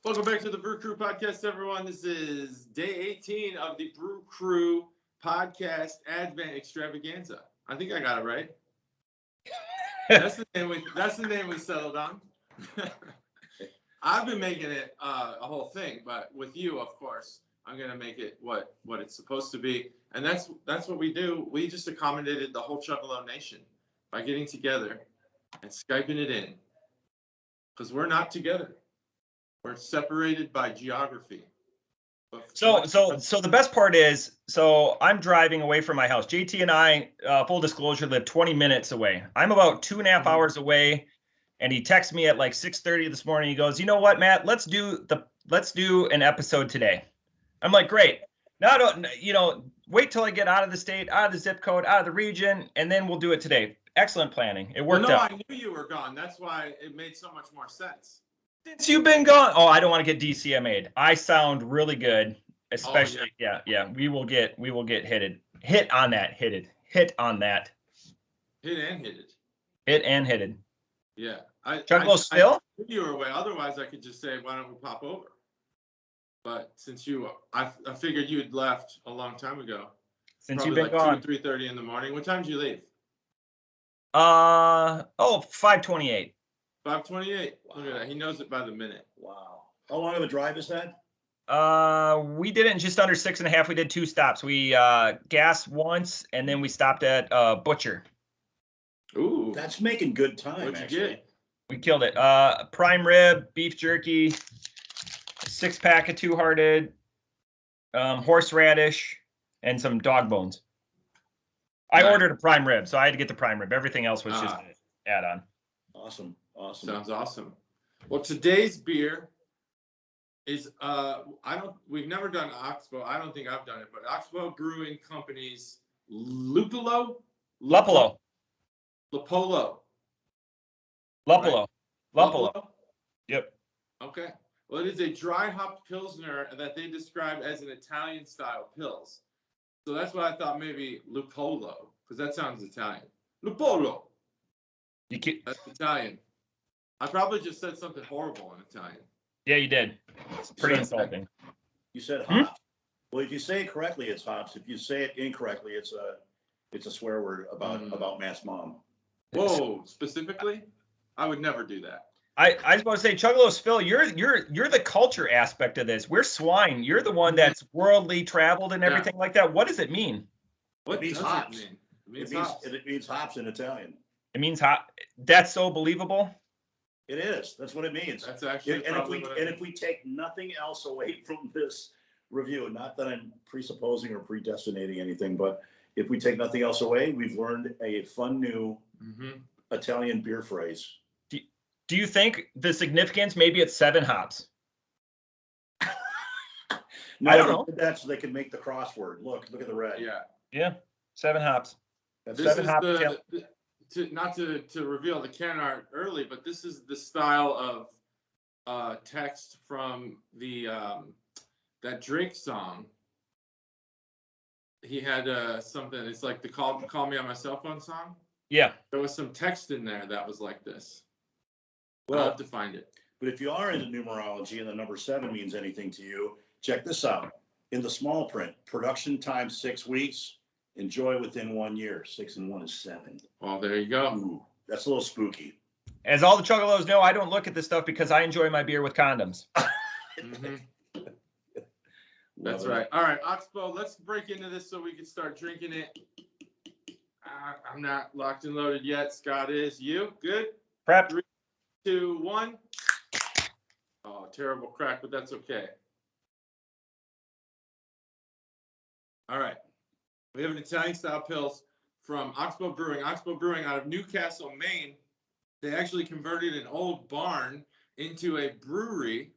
Welcome back to the Brew Crew podcast, everyone. This is day 18 of the Brew Crew podcast Advent Extravaganza. I think I got it right. That's the name we settled on. I've been making it a whole thing, but with you, of course, I'm gonna make it what it's supposed to be, and that's what we do. We just accommodated the whole Chuggalo nation by getting together and Skyping it in, because we're not together. We're separated by geography. So the best part is, so I'm driving away from my house. JT and I, full disclosure, live 20 minutes away. I'm about 2.5 hours away, and he texts me at like 6:30 this morning. He goes, "You know what, Matt? Let's do an episode today." I'm like, "Great. Now wait till I get out of the state, out of the zip code, out of the region, and then we'll do it today." Excellent planning. It worked out. I knew you were gone. That's why it made so much more sense. Since you've been gone, I don't want to get DCMA'd. I sound really good, especially yeah. We will get hit on that. Hit and hitted. Yeah. Chuggalos still? I knew you were away. Otherwise, I could just say, why don't we pop over? But since I figured you had left a long time ago. Since you've been gone. 3:30 in the morning. What time did you leave? 5:28. 5:28. Wow. Look at that. He knows it by the minute. Wow. How long of a drive is that? We did it in just under 6.5. We did 2 stops. We gassed once, and then we stopped at Butcher. Ooh. That's making good time. What'd you get? We killed it. Prime rib, beef jerky, 6-pack of Two-Hearted, horseradish, and some dog bones. I ordered a prime rib, so I had to get the prime rib. Everything else was just an add-on. Awesome. Sounds awesome. Well, today's beer is we've never done Oxbow. I don't think I've done it, but Oxbow Brewing Company's Luppolo. Luppolo. Yep. Okay. Well, it is a dry hopped pilsner that they describe as an Italian style pils. So that's why I thought maybe Luppolo, because that sounds Italian. Luppolo. That's Italian. I probably just said something horrible in Italian. Yeah, you did. It's pretty insulting. You said hops. Well, if you say it correctly, it's hops. If you say it incorrectly, it's a swear word about Matt's mom. Whoa, specifically? I would never do that. I was about to say, Chuggalos, Phil, you're the culture aspect of this. We're swine. You're the one that's worldly traveled and everything like that. What does it mean? What does hops. it mean? It means hops in Italian. It means hop. That's so believable. It is. That's what it means. That's actually if we take nothing else away from this review, not that I'm presupposing or predestinating anything, but if we take nothing else away, we've learned a fun new Italian beer phrase. Do you think the significance, maybe it's 7 hops? No, I don't know. That's so they can make the crossword. Look at the red. Yeah. 7 hops. That's this 7 is hops. not to reveal the can art early, but this is the style of text from the that Drake song. He had something. It's like the call me on my cell phone song. Yeah. There was some text in there that was like this. Well, I'll have to find it. But if you are into numerology and the number 7 means anything to you, check this out. In the small print, production time 6 weeks, enjoy within 1 year. 6 and 1 is 7. Well, there you go. Ooh, that's a little spooky. As all the Chuggalos know, I don't look at this stuff because I enjoy my beer with condoms. That's right. All right, Oxbow, let's break into this so we can start drinking it. I'm not locked and loaded yet. Scott is. You? Good? Prep. 3, 2, 1. Oh, terrible crack, but that's okay. All right. We have an Italian-style pils from Oxbow Brewing. Oxbow Brewing out of Newcastle, Maine. They actually converted an old barn into a brewery,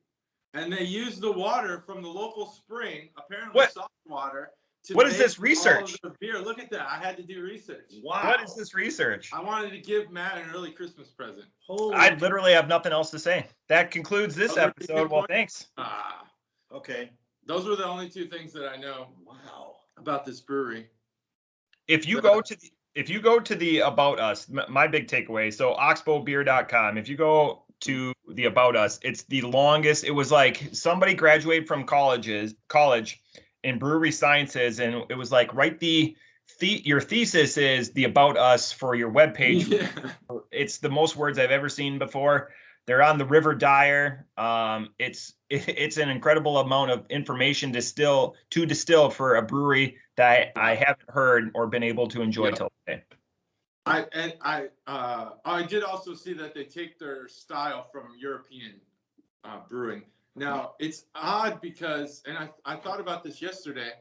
and they used the water from the local spring, apparently soft water. What is this research? Beer. Look at that. I had to do research. Wow. What is this research? I wanted to give Matt an early Christmas present. I literally have nothing else to say. That concludes this episode. Well, thanks. Okay. Those were the only 2 things that I know. Wow. About this brewery. If you go to the About Us, my big takeaway, so oxbowbeer.com, if you go to the About Us. It's the longest. It was like somebody graduated from college in brewery sciences, and it was like your thesis is the About Us for your webpage. Yeah. It's the most words I've ever seen before. They're on the River Dyer. It's an incredible amount of information to distill for a brewery that I haven't heard or been able to enjoy till today. I did also see that they take their style from European brewing. Now it's odd because, and I thought about this yesterday.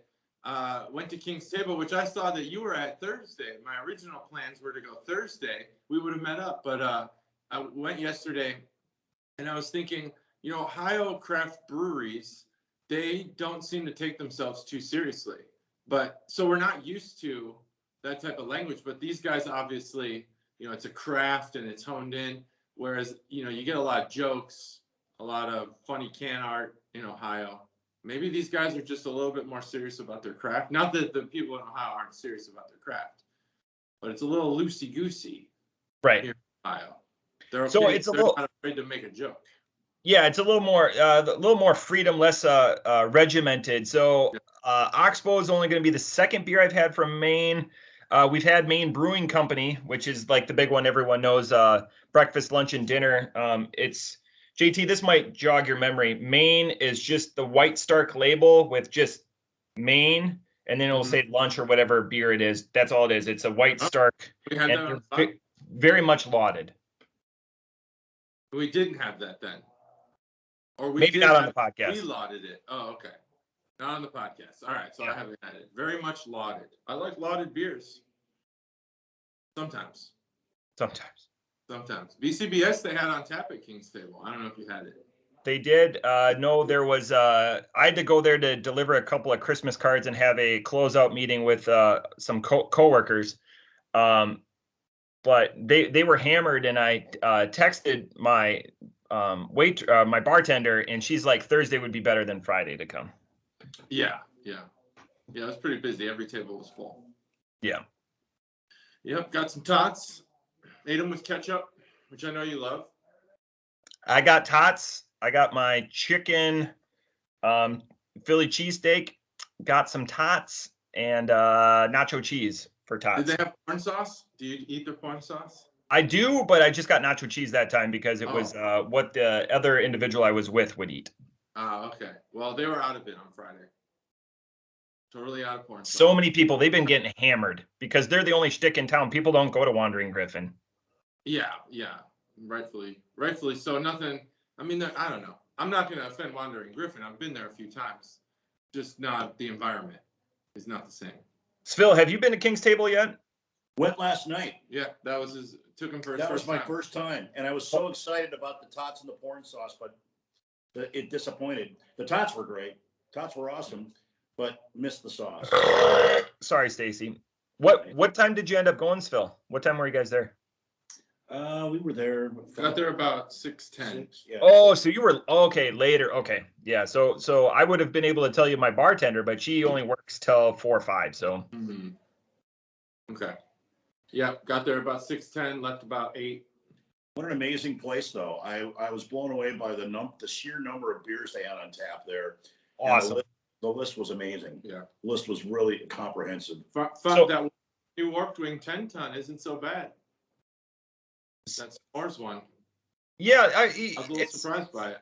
Went to King's Table, which I saw that you were at Thursday. My original plans were to go Thursday. We would have met up, but I went yesterday, and I was thinking, Ohio craft breweries, they don't seem to take themselves too seriously. But so we're not used to that type of language. But these guys, obviously, it's a craft and it's honed in. Whereas, you get a lot of jokes, a lot of funny can art in Ohio. Maybe these guys are just a little bit more serious about their craft. Not that the people in Ohio aren't serious about their craft, but it's a little loosey-goosey. Right. Here in Ohio. They're okay. So it's they're not afraid to make a joke. Yeah, it's a little more freedom, less regimented. So Oxbow is only going to be the second beer I've had from Maine. We've had Maine Brewing Company, which is like the big one everyone knows, breakfast, lunch, and dinner. It's JT, this might jog your memory. Maine is just the white Stark label with just Maine, and then it'll say lunch or whatever beer it is. That's all it is. It's a white Stark. We had and that very much lauded. We didn't have that then. Or we maybe not on the podcast. We lauded it. Oh, okay. Not on the podcast. All right, so I haven't had it. Very much lauded. I like lauded beers. Sometimes. BCBS they had on tap at King's Table. I don't know if you had it. They did. No, there was. I had to go there to deliver a couple of Christmas cards and have a closeout meeting with some coworkers. But they were hammered, and I texted my my bartender, and she's like, Thursday would be better than Friday to come. Yeah. It was pretty busy. Every table was full. Yeah. Yep. Got some tots. Ate them with ketchup, which I know you love. I got tots. I got my chicken Philly cheesesteak. Got some tots and nacho cheese for tots. Did they have corn sauce? Do you eat their corn sauce? I do, but I just got nacho cheese that time because it was what the other individual I was with would eat. Okay. Well, they were out of it on Friday. Totally out of corn sauce. So many people, they've been getting hammered because they're the only shtick in town. People don't go to Wandering Griffin. Yeah. Rightfully so. Nothing. I mean, I don't know. I'm not going to offend Wandering Griffin. I've been there a few times. Just not the environment is not the same. SFIL, have you been to King's Table yet? Went last night. Yeah, that was took him for his that first was my time. first time, and I was so excited about the tots and the porn sauce, but it disappointed. The tots were great. Tots were awesome, but missed the sauce. Sorry, Stacy. What time did you end up going, SFIL? What time were you guys there? We were there. Got there about 6:10. Yeah. Oh, so you were okay later. Okay, yeah. So I would have been able to tell you my bartender, but she only works till 4 or 5. So. Mm-hmm. Okay. Yeah, got there about 6:10. Left about 8. What an amazing place, though. I was blown away by the sheer number of beers they had on tap there. Awesome. The list was amazing. Yeah. The list was really comprehensive. That new Warped Wing 10-ton isn't so bad. That's ours one. Yeah, I was a little surprised by it.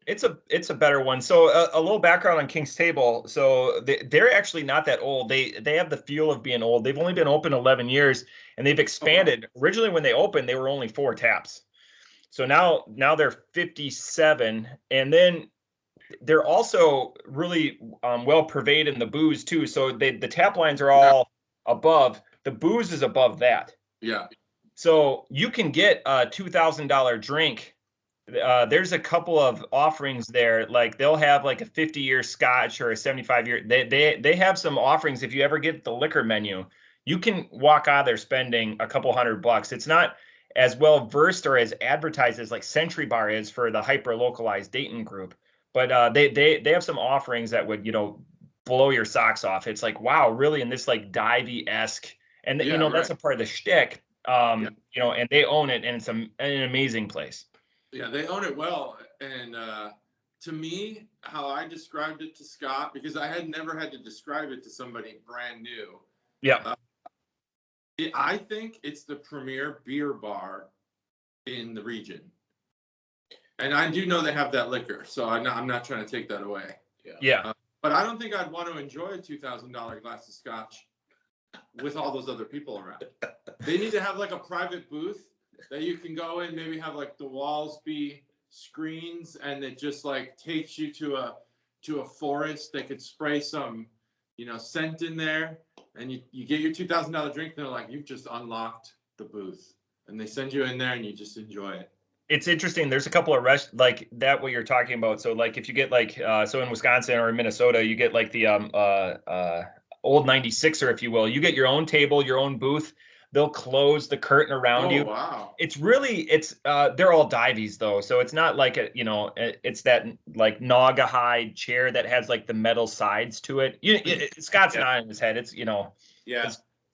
It's a better one. So a little background on King's Table. So they're actually not that old. They have the feel of being old. They've only been open 11 years, and they've expanded. Originally, when they opened, they were only 4 taps. So now they're 57, and then they're also really well purveyed in the booze too. So the tap lines are all above. The booze is above that. Yeah. So you can get a $2,000 drink. There's a couple of offerings there. Like they'll have like a 50-year Scotch or a 75-year. They have some offerings. If you ever get the liquor menu, you can walk out of there spending a couple $100. It's not as well versed or as advertised as like Century Bar is for the hyper localized Dayton group. But they have some offerings that would blow your socks off. It's like, wow, really, in this like divey-esque, and that's a part of the shtick. And they own it, and it's an amazing place. Yeah, they own it well. And to me, how I described it to Scott, because I had never had to describe it to somebody brand new. Yeah. I think it's the premier beer bar in the region. And I do know they have that liquor, so I'm not trying to take that away. Yeah. But I don't think I'd want to enjoy a $2,000 glass of scotch with all those other people around. They need to have like a private booth that you can go in, maybe have like the walls be screens, and it just like takes you to a forest. They could spray some, scent in there, and you get your $2,000 drink. And they're like, you've just unlocked the booth, and they send you in there, and you just enjoy it. It's interesting. There's a couple of like that what you're talking about. So like if you get like so in Wisconsin or in Minnesota, you get like the old 96er, if you will. You get your own table, your own booth. They'll close the curtain around you. Wow. It's they're all divies though. So it's not like it's that like Naga hide chair that has like the metal sides to it. Scott's not in his head. It's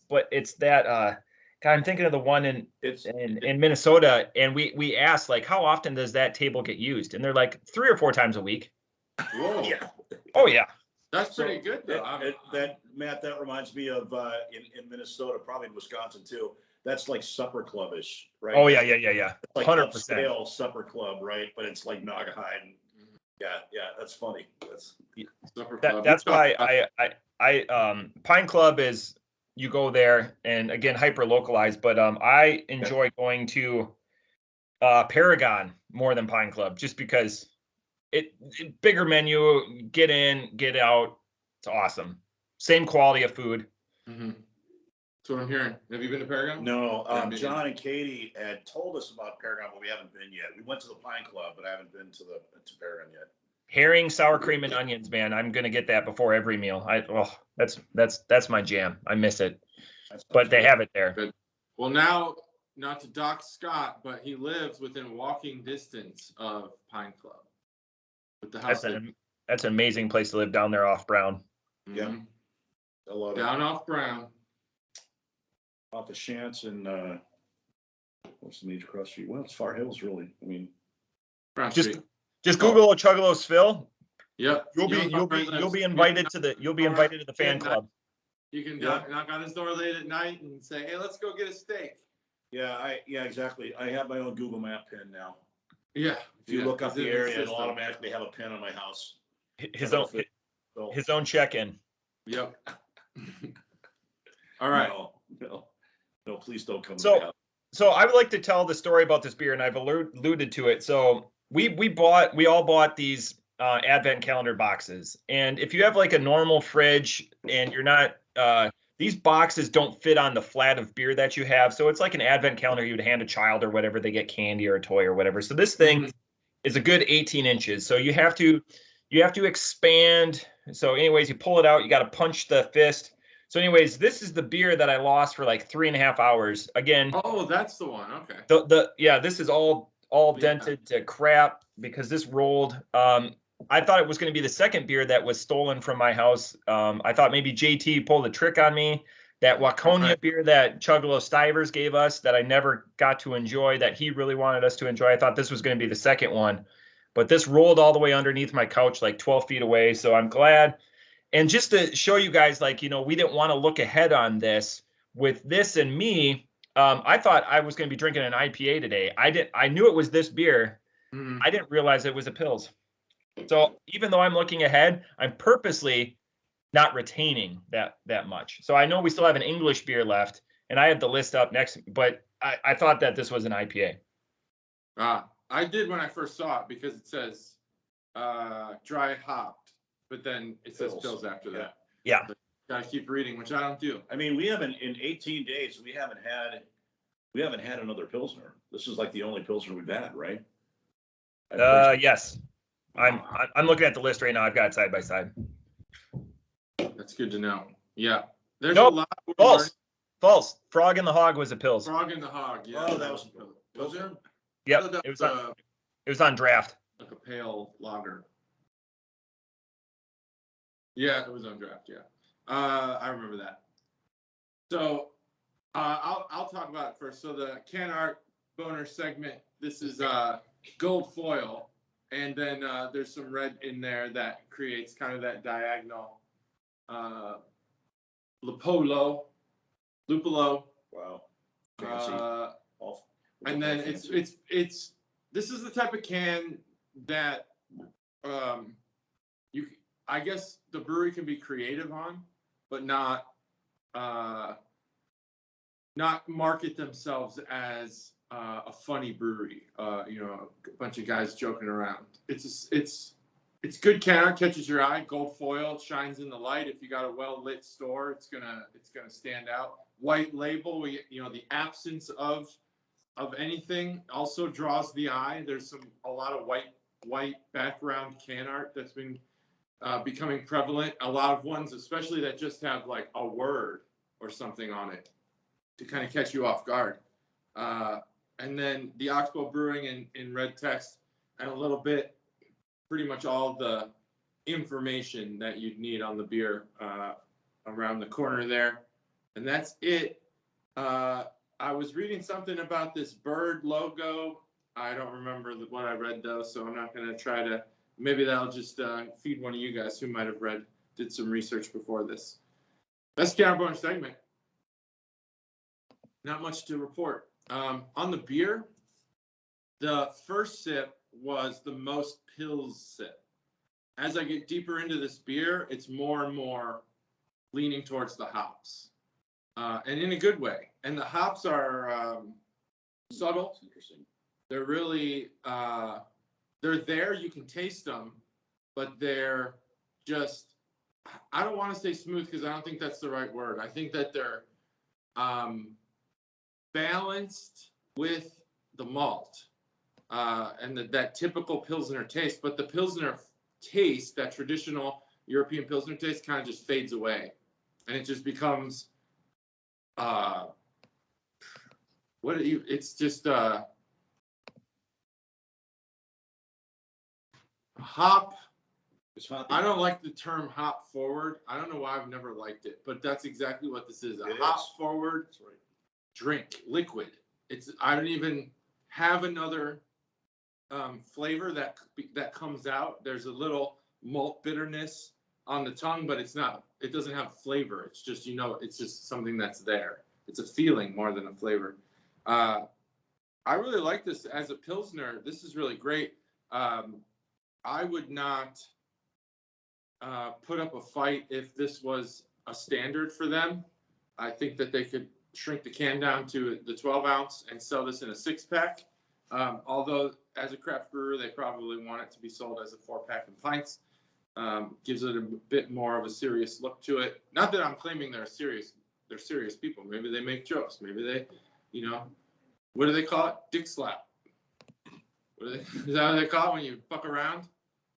but it's that God, I'm thinking of the one in Minnesota, and we asked like, how often does that table get used? And they're like 3 or 4 times a week. Whoa. Yeah. Oh yeah. That's pretty good though. Matt, that reminds me of in Minnesota, probably in Wisconsin too. That's like supper clubbish, right? Oh yeah. It's like 100%. upscale supper club, right? But it's like Naga hide. Yeah, that's funny. That's why I Pine Club is, you go there, and again, hyper localized, but I enjoy going to Paragon more than Pine Club, just because it bigger menu, get in, get out. It's awesome. Same quality of food. Mm-hmm. That's what I'm hearing. Have you been to Paragon? No, John and Katie had told us about Paragon, but we haven't been yet. We went to the Pine Club, but I haven't been to Paragon yet. Herring, sour cream, and onions, man. I'm gonna get that before every meal. That's my jam. I miss it. But they have it there. Good. Well, now, not to dock Scott, but he lives within walking distance of Pine Club. With the house. That's an amazing place to live down there off Brown. Yeah. Mm-hmm. I love it. Down off Brown. Off the Shantz and what's the major cross street? Well, it's Far Hills, really. I mean, Brown just Street. Just Google Chuggalos SFIL. Yep. You'll be invited to the fan club. You can knock on his door late at night and say, "Hey, let's go get a steak." Yeah, exactly. I have my own Google Map pin now. Yeah. If you look up the area, it'll automatically have a pin on my house. His own check-in. Yep. All right. No, please don't come. So I would like to tell the story about this beer, and I've alluded to it. So we all bought these advent calendar boxes, and if you have like a normal fridge and you're not these boxes don't fit on the flat of beer that you have, so it's like an advent calendar you would hand a child or whatever, they get candy or a toy or whatever. So this thing is a good 18 inches, so you have to expand. So anyways, you pull it out, you got to punch the fist. So anyways, this is the beer that I lost for like 3.5 hours. Again. Oh, that's the one. Okay. This is all dented to crap because this rolled. I thought it was going to be the second beer that was stolen from my house. I thought maybe JT pulled a trick on me. That Waconia beer that Chuggalo Stivers gave us that I never got to enjoy, that he really wanted us to enjoy. I thought this was going to be the second one, but this rolled all the way underneath my couch, like 12 feet away. So I'm glad. And just to show you guys, like, we didn't want to look ahead on this with this and me. I thought I was going to be drinking an IPA today. I knew it was this beer. I didn't realize it was a Pils. So even though I'm looking ahead, I'm purposely not retaining that much. So I know we still have an English beer left, and I have the list up next, but I thought that this was an IPA. I did when I first saw it because it says dry hopped, but then it says Pils after that. Yeah. So gotta keep reading, which I don't do. I mean, we haven't in 18 days. We haven't had another Pilsner. This is like the only Pilsner we've had, right? Yes. I'm looking at the list right now. I've got it side by side. That's good to know. Yeah. There's a lot. False. Frog and the Hog was a Pils. Frog and the Hog. Yeah. Oh, that was a Pils. Was it? Yep. It was on draft. Like a pale lager. Yeah, it was on draft. Yeah. I remember that. So I'll talk about it first. So the can art boner segment. This is gold foil, and then there's some red in there that creates kind of that diagonal Luppolo. Wow. Fancy. And then it's this is the type of can that I guess the brewery can be creative on, but not market themselves as a funny brewery. You know, a bunch of guys joking around. It's good can art, catches your eye. Gold foil, shines in the light. If you got a well lit store, it's gonna stand out. White label, the absence of anything also draws the eye. There's a lot of white background can art that's been becoming prevalent. A lot of ones, especially that just have like a word or something on it to kind of catch you off guard. And then the Oxbow Brewing in red text and a little bit, pretty much all the information that you'd need on the beer around the corner there. And that's it. I was reading something about this bird logo. I don't remember what I read though, so I'm not going to try to. Maybe that'll just feed one of you guys who might have did some research before this. That's the bonus segment. Not much to report. On the beer, the first sip was the most pills sip. As I get deeper into this beer, it's more and more leaning towards the hops, and in a good way. And the hops are subtle. That's interesting. They're really they're there. You can taste them, but they're just. I don't want to say smooth because I don't think that's the right word. I think that they're balanced with the malt and that typical Pilsner taste. But the Pilsner taste, that traditional European Pilsner taste, kind of just fades away, and it just becomes it's just hop. I don't like the term hop forward. I don't know why I've never liked it, but that's exactly what this is. A hop forward drink, liquid. I don't even have another flavor that comes out. There's a little malt bitterness on the tongue, but it doesn't have flavor. It's just, it's just something that's there. It's a feeling more than a flavor. I really like this as a Pilsner. This is really great. I would not put up a fight if this was a standard for them. I think that they could shrink the can down to the 12 ounce and sell this in a 6-pack. Although as a craft brewer, they probably want it to be sold as a 4-pack in pints. Gives it a bit more of a serious look to it. Not that I'm claiming they're serious people. Maybe they make jokes. Maybe they, what do they call it? Dick slap. Is that what they call it when you fuck around?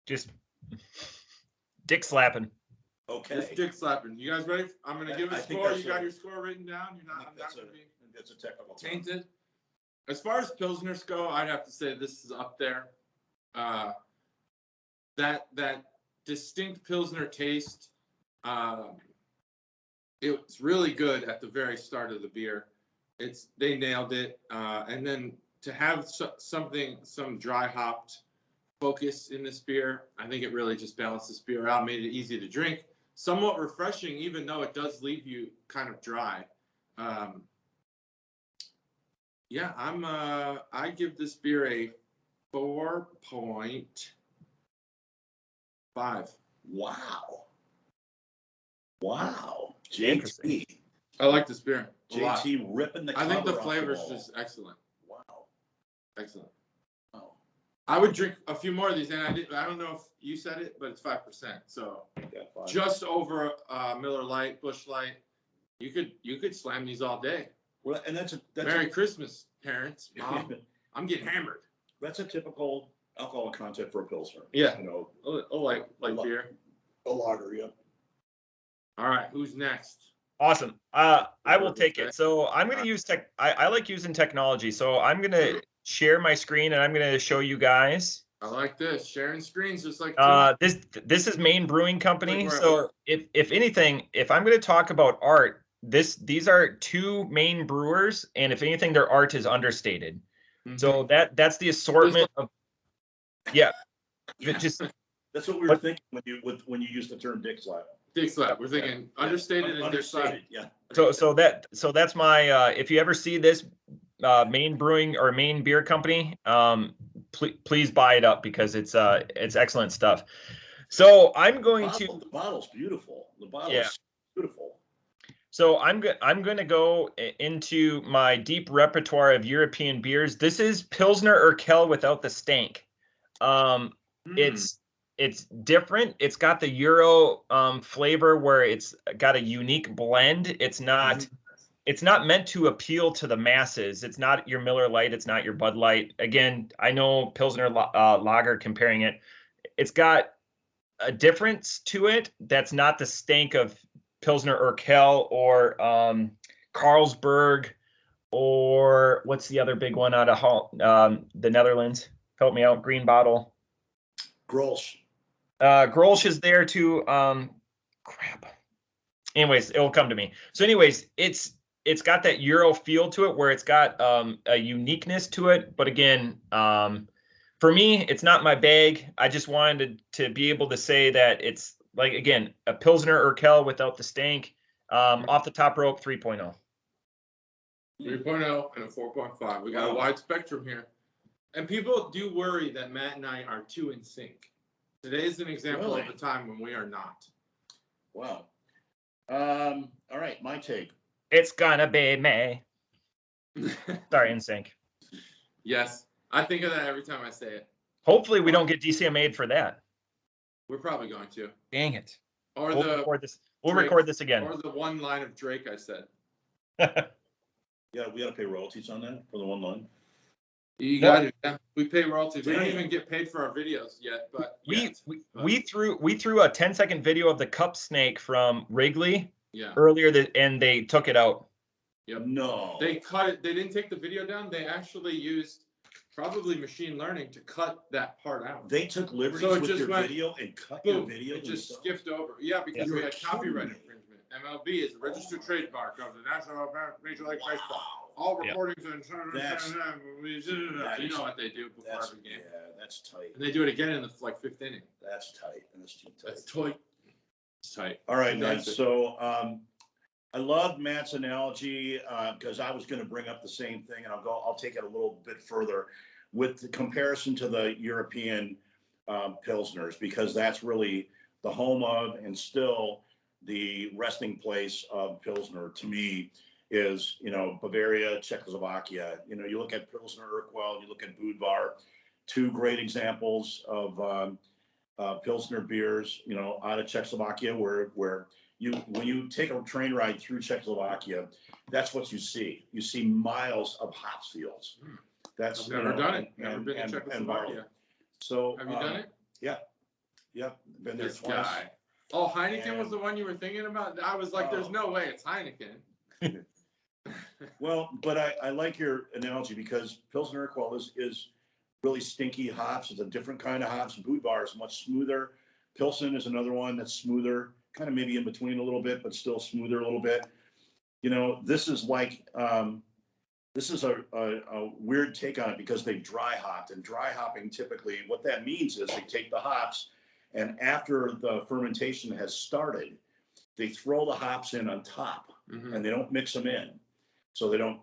Just dick slapping. Okay. It's dick slapping. You guys ready? I'm going to give a score. You got your score written down? I'm not going to be that's a technical tainted. As far as Pilsners go, I'd have to say this is up there. That distinct Pilsner taste, it's really good at the very start of the beer. They nailed it. And then to have some dry hopped focus in this beer, I think it really just balanced this beer out, made it easy to drink. Somewhat refreshing, even though it does leave you kind of dry. Yeah, I give this beer a 4.5. Wow. JT. I like this beer. JT ripping the cover. I think the off flavor's the wall. just excellent. Wow. Excellent. Oh. I would drink a few more of these, and I don't know if you said it, but it's 5%. So just over Miller Lite, Busch Light. You could slam these all day. Well, and that's Merry Christmas, parents, mom. I'm getting hammered. That's a typical alcohol content for a Pilsner. Yeah. A light beer. A lager, yeah. All right, who's next? Awesome. I will take it. So I'm going to use I like using technology. So I'm going to share my screen and I'm going to show you guys. I like this. Sharing screens just like this is Maine Brewing Company. So if anything, if I'm going to talk about art, these are two Maine brewers, and if anything, their art is understated. Mm-hmm. So that's the assortment of Yeah, just That's what we were thinking when you used the term dick slap. Dick slap. We're thinking understated and dick slap. Understated, yeah. so that's my if you ever see this Maine Brewing or Maine Beer Company, please buy it up because it's excellent stuff. So I'm going to. The bottle's beautiful. The bottle's Yeah. beautiful. So I'm going to go into my deep repertoire of European beers. This is Pilsner Urquell without the stank. It's different. It's got the Euro flavor where it's got a unique blend. It's not meant to appeal to the masses. It's not your Miller Lite. It's not your Bud Light. Again, I know Pilsner Lager comparing it. It's got a difference to it that's not the stank of Pilsner Urquell or Carlsberg, or what's the other big one out of the Netherlands? Help me out. Green bottle. Grolsch. Grolsch is there too. Crap. Anyways, it'll come to me. So anyways, it's got that Euro feel to it where it's got a uniqueness to it. But again, for me, it's not my bag. I just wanted to be able to say that it's like, again, a Pilsner Urquell without the stank. Off the top rope, 3.0. 3.0 and a 4.5. We got a wide spectrum here. And people do worry that Matt and I are too in sync. Today is an example of a time when we are not. Wow. All right, my take. It's gonna be me. Sorry, in sync. Yes. I think of that every time I say it. Hopefully we don't get DCMA'd for that. We're probably going to. Dang it. Or We'll record this again. Or the one line of Drake I said. Yeah, we got to pay royalties on that for the one line. You got it. Yeah. We pay royalties. We don't even get paid for our videos yet, but we threw a 10-second video of the cup snake from Wrigley earlier and they took it out. Yep. No. They cut it. They didn't take the video down. They actually used probably machine learning to cut that part out. They took liberties with your video and cut your video. It just skipped over. Yeah, because we had copyright infringement. MLB is a registered trademark of the National Major League Baseball. All recordings and you know what they do before every game. Yeah, that's tight. And they do it again in the fifth inning. That's tight. That's too tight. That's tight. It's tight. All right, man. So I love Matt's analogy because I was going to bring up the same thing, and I'll take it a little bit further with the comparison to the European Pilsners, because that's really the home of and still the resting place of Pilsner to me is, Bavaria, Czechoslovakia. You look at Pilsner Urquell, you look at Budvar, two great examples of Pilsner beers, out of Czechoslovakia, where when you take a train ride through Czechoslovakia, that's what you see. You see miles of hops fields. That's I've never done it. Never been to Czechoslovakia. So have you done it? Yeah. Been there twice. Guy. Oh, Heineken was the one you were thinking about? I was like, there's no way it's Heineken. Well, but I like your analogy because Pilsner Urquell is really stinky hops. It's a different kind of hops. Budvar is much smoother. Pilsen is another one that's smoother, kind of maybe in between a little bit, but still smoother a little bit. This is like this is a weird take on it because they dry hopped, and dry hopping typically what that means is they take the hops, and after the fermentation has started, they throw the hops in on top, and they don't mix them in. So they don't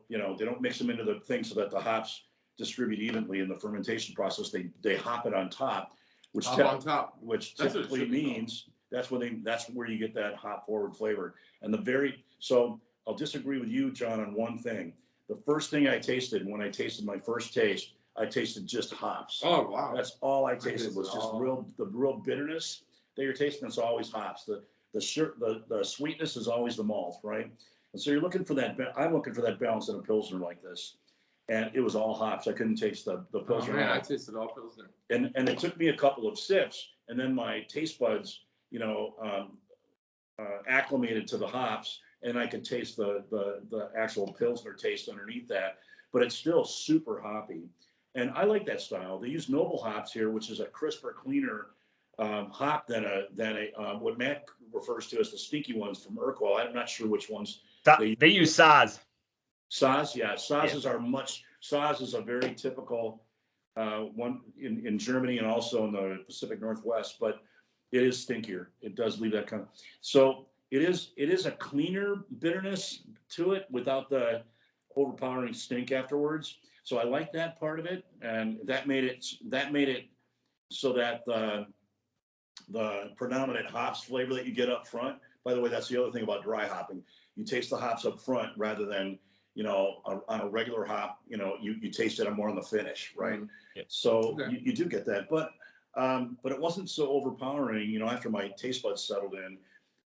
mix them into the thing so that the hops distribute evenly in the fermentation process. They hop it on top, which typically means that's where you get that hop forward flavor. And so I'll disagree with you, John, on one thing. The first thing I tasted when I tasted my first taste, I tasted just hops. Oh wow! That's all I tasted was just the real bitterness that you're tasting. It's always hops. The sweetness is always the malt, right? And so you're looking for that. I'm looking for that balance in a Pilsner like this, and it was all hops. I couldn't taste the Pilsner. Oh man, I tasted all Pilsner. And it took me a couple of sips, and then my taste buds, acclimated to the hops, and I could taste the actual Pilsner taste underneath that. But it's still super hoppy, and I like that style. They use noble hops here, which is a crisper, cleaner hop than what Matt refers to as the stinky ones from Urquell. I'm not sure which ones they use. Saaz. Saaz, yeah. Saaz is a very typical one in Germany and also in the Pacific Northwest, but it is stinkier. It does leave that kind of, so it is a cleaner bitterness to it without the overpowering stink afterwards. So I like that part of it, and that made it so that the predominant hops flavor that you get up front. By the way, that's the other thing about dry hopping. You taste the hops up front rather than, on a regular hop, you taste it more on the finish, right? Yeah. So you do get that, but it wasn't so overpowering, after my taste buds settled in.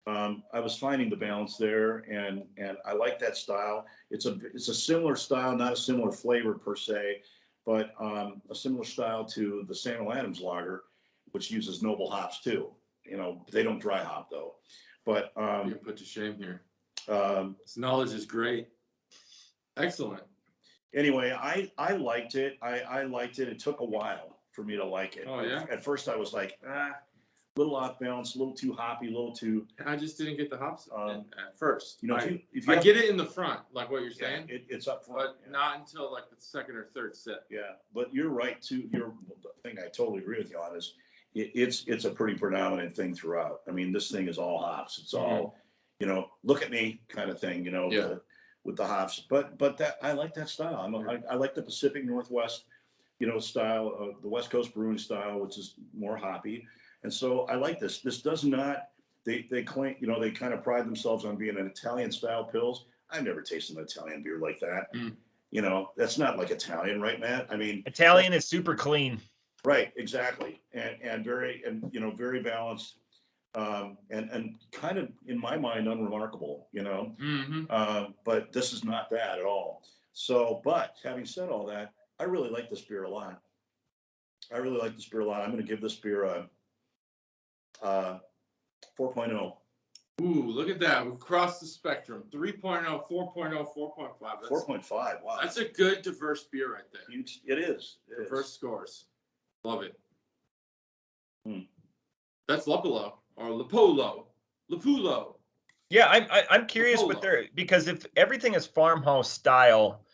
I was finding the balance there, and I like that style. It's a similar style, not a similar flavor per se, but a similar style to the Samuel Adams lager, which uses noble hops too. They don't dry hop though. But you're put to shame here. This knowledge is great. Excellent. Anyway, I liked it. I liked it. It took a while for me to like it. Oh yeah. At first, I was like, little off balance, a little too hoppy, a little too. I just didn't get the hops at first. If I get it in the front, like what you're saying. It's up front, but not until like the second or third sip. Yeah, but you're right too. The thing I totally agree with you on is it's a pretty predominant thing throughout. I mean, this thing is all hops. It's all, look at me kind of thing. With the hops. But that I like that style. I like the Pacific Northwest, style of the West Coast brewing style, which is more hoppy. And so I like this. This does not, they claim, they kind of pride themselves on being an Italian style pils. I've never tasted an Italian beer like that. That's not like Italian, right, Matt? I mean, Italian is super clean. Right, exactly. And very, very balanced. And kind of, in my mind, unremarkable, but this is not that at all. So, but having said all that, I really like this beer a lot. I'm going to give this beer a 4.0. Ooh, look at that. We've crossed the spectrum. 3.0, 4.0, 4.5. 4.5. Wow. That's a good, diverse beer right there. It is. Diverse scores. Love it. That's Luppolo or Luppolo. Yeah, I'm curious with because if everything is farmhouse style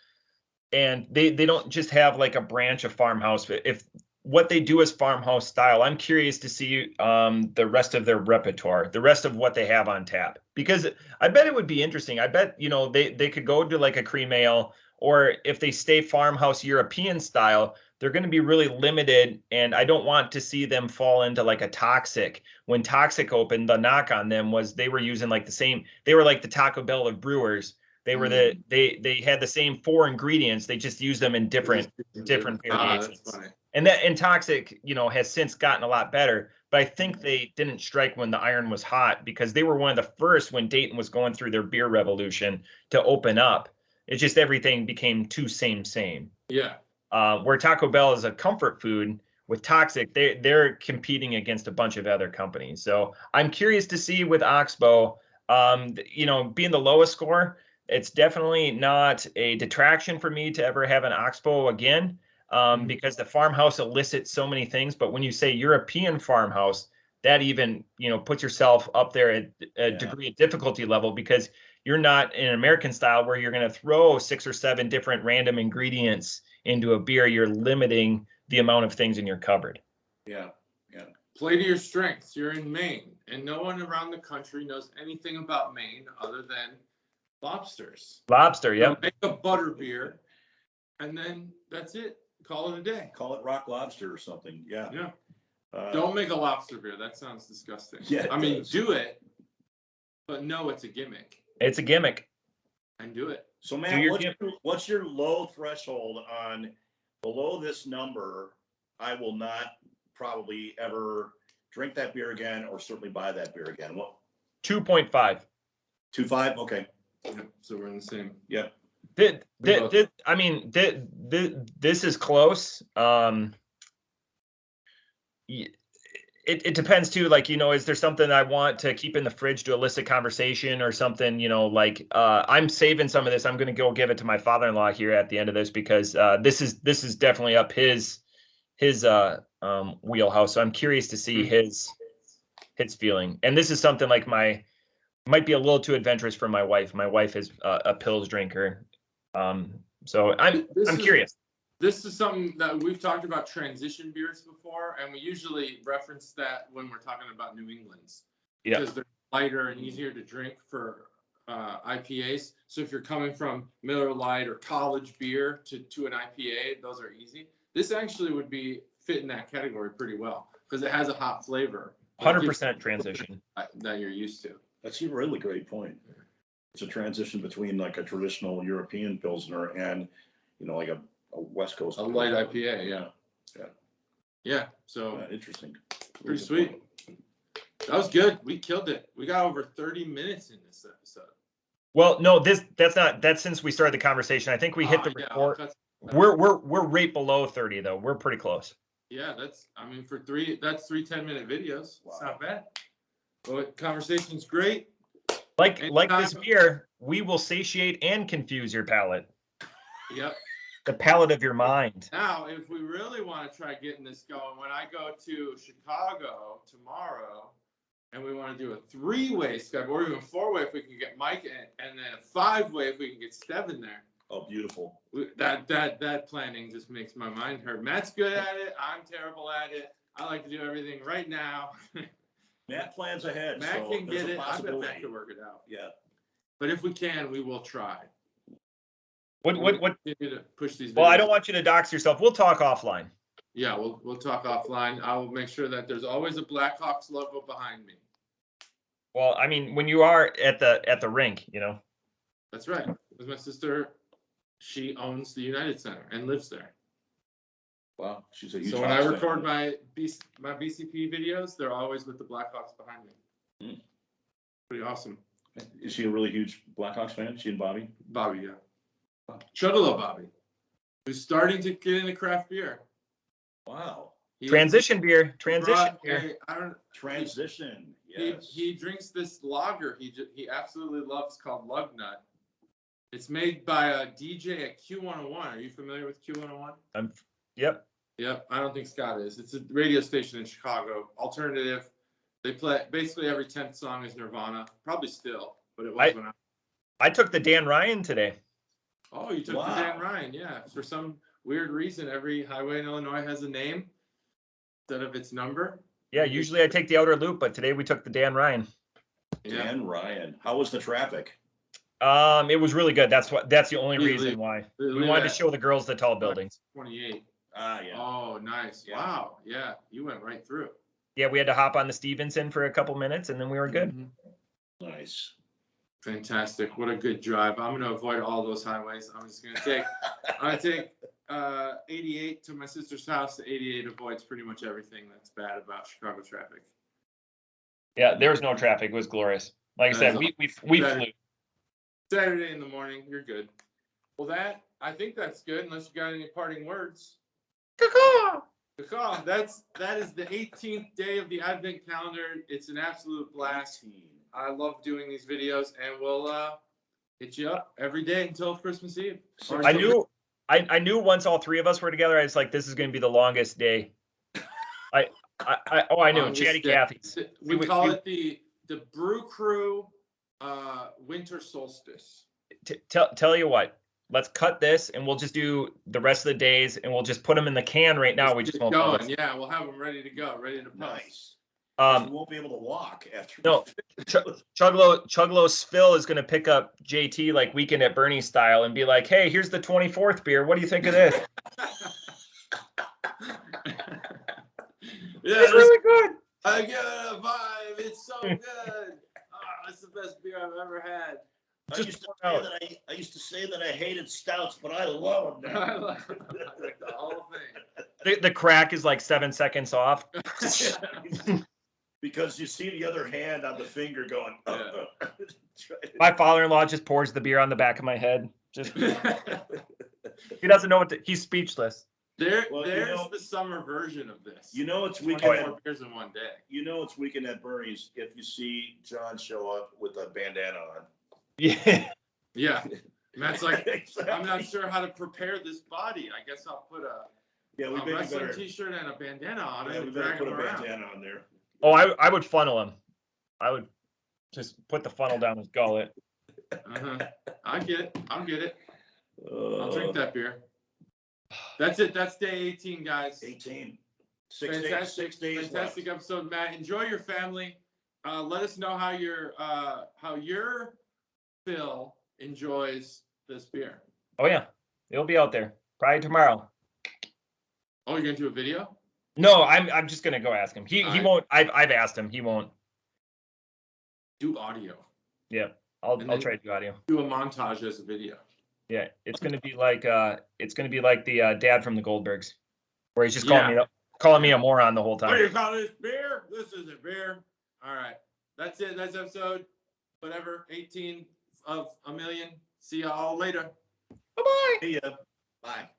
and they don't just have like a branch of farmhouse, if what they do is farmhouse style, I'm curious to see the rest of their repertoire, the rest of what they have on tap, because I bet it would be interesting. I bet, they could go to like a cream ale, or if they stay farmhouse European style, they're going to be really limited. And I don't want to see them fall into like a Toxic. When Toxic opened, the knock on them was they were using like they were like the Taco Bell of brewers. They were they had the same 4 ingredients. They just used them in different variations. That's funny. And Toxic, has since gotten a lot better. But I think they didn't strike when the iron was hot, because they were one of the first when Dayton was going through their beer revolution to open up. It's just everything became too same. Yeah. Where Taco Bell is a comfort food, with Toxic, they're competing against a bunch of other companies. So I'm curious to see with Oxbow, being the lowest score, it's definitely not a detraction for me to ever have an Oxbow again, because the farmhouse elicits so many things. But when you say European farmhouse, that even, puts yourself up there at a degree of difficulty level, because you're not in an American style where you're going to throw 6 or 7 different random ingredients into a beer. You're limiting the amount of things in your cupboard. Yeah. Play to your strengths. You're in Maine, and no one around the country knows anything about Maine other than lobsters. Lobster, yeah. Make a butter beer, and then that's it. Call it a day. Call it rock lobster or something. Yeah. Don't make a lobster beer. That sounds disgusting. Yeah, I mean, do it, but no, it's a gimmick. It's a gimmick. And do it. So, man, what's your low threshold on below this number? I will not probably ever drink that beer again, or certainly buy that beer again. What? 2.5. 2.5? Okay. Yep. So we're in the same. Yeah. This is close. It depends too, like, is there something I want to keep in the fridge to elicit conversation or something, like, I'm saving some of this. I'm going to go give it to my father-in-law here at the end of this, because this is definitely up his wheelhouse. So I'm curious to see his feeling. And this is something like might be a little too adventurous for my wife. My wife is a pills drinker. So I'm curious. This is something that we've talked about transition beers before, and we usually reference that when we're talking about New England's. Yeah. Because they're lighter and easier to drink for IPAs. So if you're coming from Miller Lite or college beer to an IPA, those are easy. This actually would be fit in that category pretty well because it has a hot flavor. 100% transition that you're used to. That's a really great point. It's a transition between like a traditional European Pilsner and, you know, like a West Coast. A light IPA, yeah. Yeah. Yeah, so Interesting. pretty sweet. That was good. We killed it. We got over 30 minutes in this episode. Well, no, that's since we started the conversation. I think we hit the report. We're right below 30 though. We're pretty close. Yeah, that's for that's 3 10-minute videos. Wow. It's not bad. Well, conversation's great. Like this beer, we will satiate and confuse your palate. Yep. The palate of your mind. Now, if we really want to try getting this going, when I go to Chicago tomorrow, and we want to do a 3-way Skype, or even 4-way if we can get Mike in, and then a 5-way if we can get Steph in there. Oh, beautiful. That planning just makes my mind hurt. Matt's good at it. I'm terrible at it. I like to do everything right now. Matt plans ahead. Matt can get it. I bet Matt can work it out. Yeah. But if we can, we will try. What? To push these. Well, I don't want you to dox yourself. We'll talk offline. Yeah, we'll talk offline. I will make sure that there's always a Blackhawks logo behind me. Well, I mean, when you are at the rink, you know. That's right. Because my sister, she owns the United Center and lives there. Wow, she's a huge. So when I record my BCP videos, they're always with the Blackhawks behind me. Pretty awesome. Is she a really huge Blackhawks fan? She and Bobby? Bobby, yeah. Chuggalo Bobby, who's starting to get into craft beer. Wow. Transition beer. Transition. Yes. He drinks this lager he absolutely loves called Lug Nut. It's made by a DJ at Q101. Are you familiar with Q101? Yep. Yep. I don't think Scott is. It's a radio station in Chicago. Alternative. They play basically every 10th song is Nirvana. Probably still, but it was when I took the Dan Ryan today. Oh, you took the Dan Ryan, yeah. For some weird reason, every highway in Illinois has a name instead of its number. Yeah, usually I take the outer loop, but today we took the Dan Ryan. Yeah. Dan Ryan. How was the traffic? It was really good. That's the only reason why. We wanted to show the girls the tall buildings. 28. Yeah. Oh, nice. Yeah. Wow. Yeah, you went right through. Yeah, we had to hop on the Stevenson for a couple minutes, and then we were good. Mm-hmm. Nice. Fantastic. What a good drive. I'm going to avoid all those highways. I'm just going to take 88 to my sister's house. The 88 avoids pretty much everything that's bad about Chicago traffic. Yeah, there was no traffic. It was glorious. Like I said, we flew. Saturday in the morning, you're good. Well, I think that's good, unless you got any parting words. Caw-caw! Caw-caw. That is the 18th day of the Advent calendar. It's an absolute blast. I love doing these videos, and we'll hit you up every day until Christmas Eve. I knew once all three of us were together, I was like, this is going to be the longest day. I knew. Chatty Cathy's. We call it the Brew Crew Winter Solstice. Tell you what, let's cut this, and we'll just do the rest of the days, and we'll just put them in the can right now. We just won't going. Yeah, we'll have them ready to go, ready to post. Nice. You won't be able to walk after. No, Chuggalo SFIL is going to pick up JT like Weekend at Bernie's style and be like, "Hey, here's the 24th beer. What do you think of this?" Yeah, it's really good. I get a vibe. It's so good. Oh, it's the best beer I've ever had. I used to say that I hated stouts, but I love them now. I like the whole thing. The crack is like 7 seconds off. Because you see the other hand on the finger going. My father-in-law just pours the beer on the back of my head. Just he doesn't know he's speechless. There's the summer version of this. You know it's weekend. 24 beers in one day. You know it's Weekend at Bernie's if you see John show up with a bandana on. Yeah. Yeah. Matt's like, exactly. I'm not sure how to prepare this body. I guess I'll put a wrestling t-shirt and a bandana on it. Yeah, we better put a bandana on there. Oh, I would funnel him. I would just put the funnel down his gullet. I get it. I'll get it. I'll drink that beer. That's it. That's day 18, guys. 18. Fantastic, 6 days fantastic left. episode, Matt. Enjoy your family. Let us know how your Phil enjoys this beer. Oh yeah, it'll be out there probably tomorrow. Oh, you're gonna do a video? No, I'm just gonna go ask him. He Alright. won't. I've asked him. He won't. Do audio. Yeah, I'll then try to do audio. Do a montage as a video. Yeah, it's gonna be like the dad from the Goldbergs, where he's just calling me a moron the whole What do time. you call this beer? This isn't beer. All right, that's it. That's episode, whatever, 18 of a million. See y'all later. Bye bye. See ya. Bye.